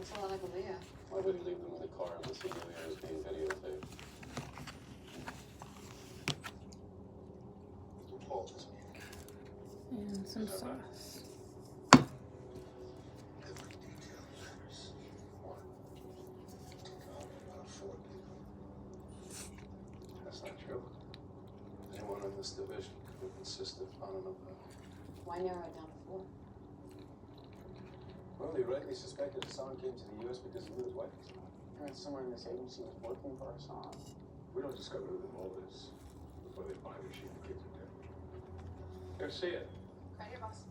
Looks a lot like Aaliyah. Why would he leave them in the car unless he knew he was being videotaped? Paul just And some sauce. every detail matters. One. About 4 people. That's not true. Anyone in this division would insist upon an open. Why narrow it down to 4? Well, he rightly suspected Hassan came to the U.S. because he knew his wife was gone. Parents somewhere in this agency was working for Hassan. We don't discover who the mole is before they find her. She and the kids are dead. Garcia, Right here, boss.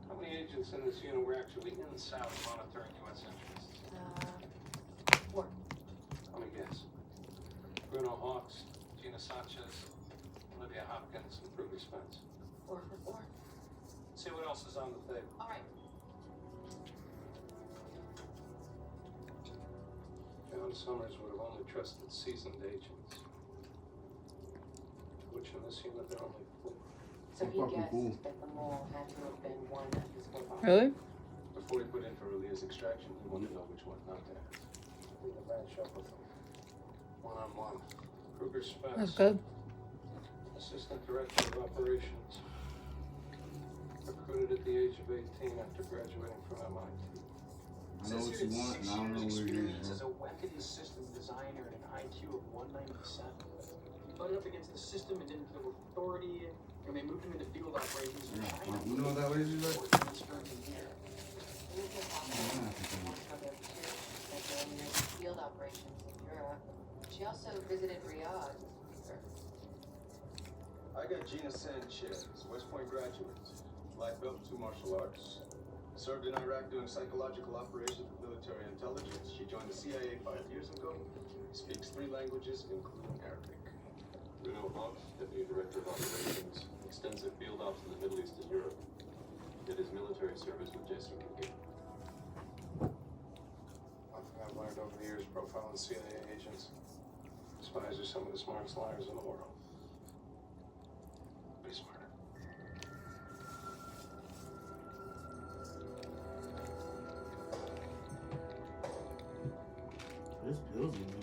How many agents in this unit were actually in the South monitoring U.S. interests? 4. Let me guess. Bruno Hawks, Gina Sanchez, Olivia Hopkins, and Ruby Spence. 4 for 4. See what else is on the table. All right. John Summers would have only trusted seasoned agents, which in this unit there are only 4. So he Fucking guessed cool. that the mole had to have been one of his 4 bosses. Really? Before he put in for Aaliyah's extraction, he wanted to know which one not to ask. We have ran shop with him. One-on-one. Kruger Spence, That's good. Assistant Director of Operations. Recruited at the age of 18 after graduating from MIT. I know what you want, and I don't know where it Experience is. as a weapons system designer and an IQ of 197. He butted up against the system and didn't feel authority, and they moved him into field operations in Yeah, China. you know what that lady's like? Or transferred him here. Olivia Hopkins was one of the 2 that coordinated field operations in Europe. She also visited Riyadh with her. I got Gina Sanchez, West Point graduate. Black belt in 2 martial arts. Served in Iraq doing psychological operations with military intelligence. She joined the CIA 5 years ago. Speaks 3 languages, including Arabic. Bruno Hawks, Deputy Director of Operations. Extensive field ops in the Middle East and Europe. Did his military service with Jesse Kincaid. One thing I've learned over the years profiling CIA agents. Spies are some of the smartest liars in the world. Be smarter. This pills is